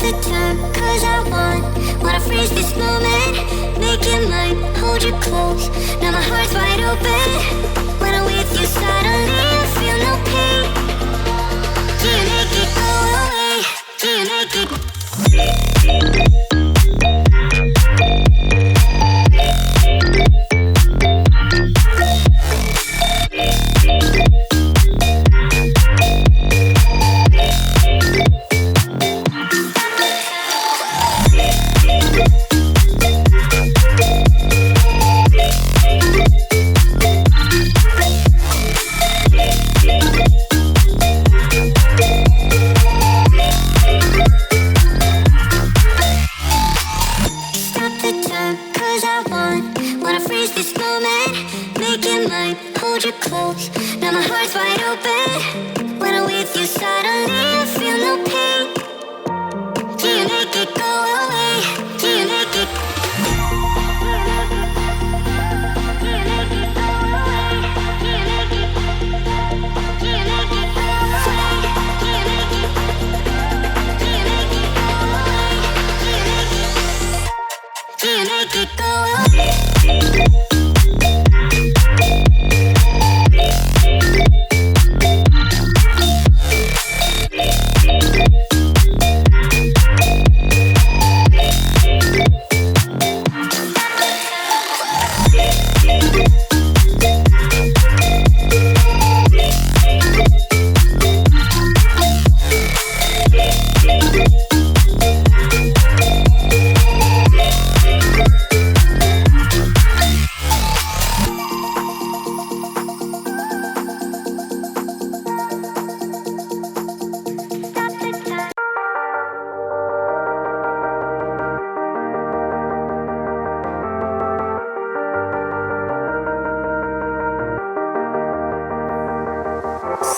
the time, cause I wanna freeze this moment. Make it mine, hold you close. Now my heart's wide open. When I'm with you, suddenly I feel no pain. Do you make it go away? Do you make it?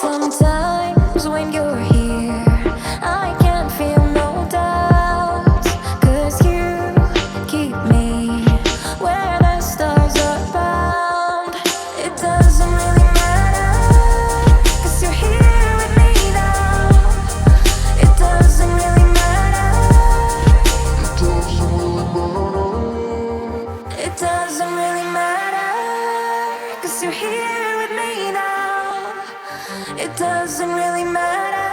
Sometimes when you're here, I can feel no doubts, 'cause you keep me where the stars are bound. It doesn't really matter, 'cause you're here with me now. It doesn't really matter. It doesn't really matter, 'cause you're here with me now. It doesn't really matter,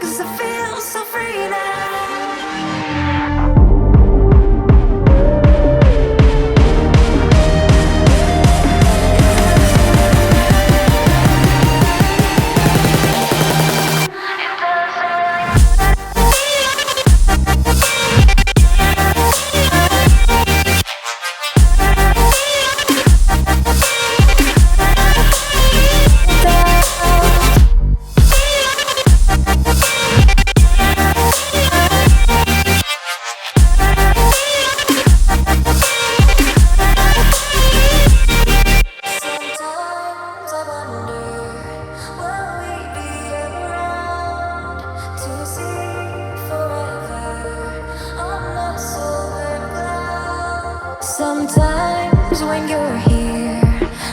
'cause I feel so free now. Sometimes when you're here,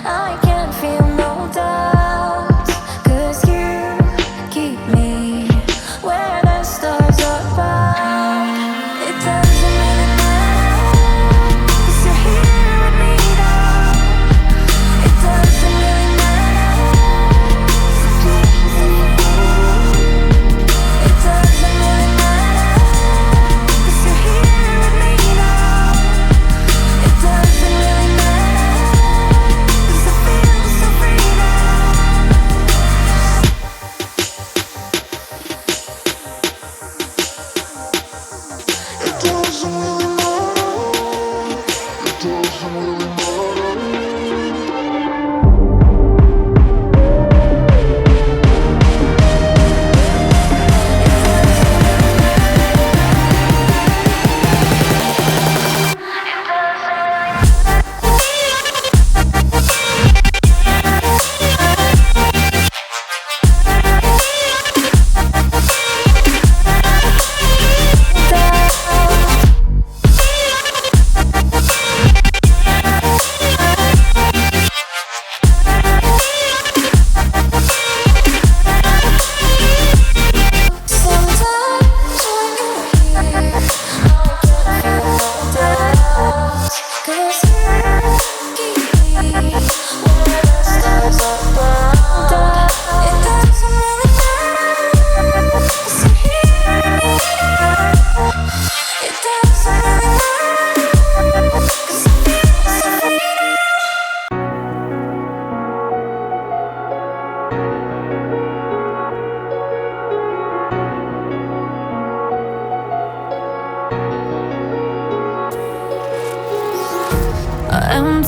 I can feel no doubts, 'cause you keep me where the stars are bound. It doesn't really matter, 'cause you're here with me now. It doesn't really matter. It doesn't really matter, 'cause you're here with me now. It doesn't really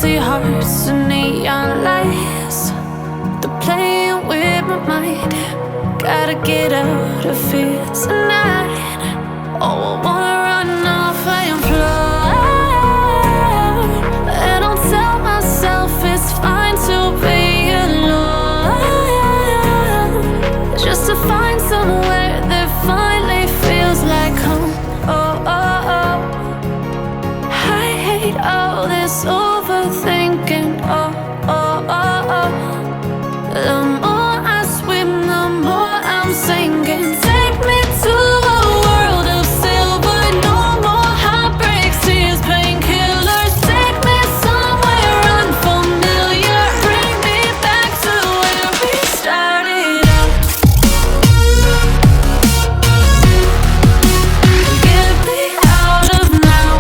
empty hearts and neon lights. They're playing with my mind. Gotta get out of here tonight. Oh, I wanna run off and fly. And I'll tell myself it's fine to be alone, just to find somewhere that finally feels like home. Oh, oh, oh. I hate all this overthinking. Oh, oh, oh, oh. The more I swim, the more I'm sinking. Take me to a world of silver. No more heartbreaks, tears, painkillers. Take me somewhere unfamiliar. Bring me back to where we started out. Get me out of now,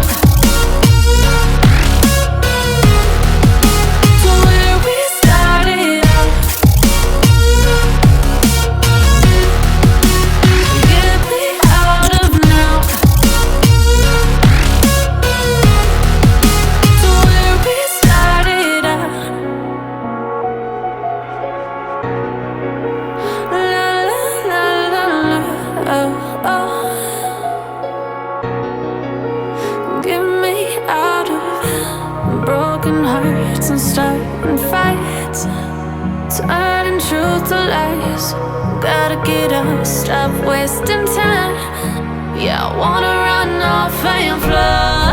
to where we started out. Get me out of now, to where we started out. La la la la la, oh, oh. Get me out of broken hearts and starting fights, turning truth to lies. Gotta get up, stop wasting time. Yeah, I wanna run off and fly.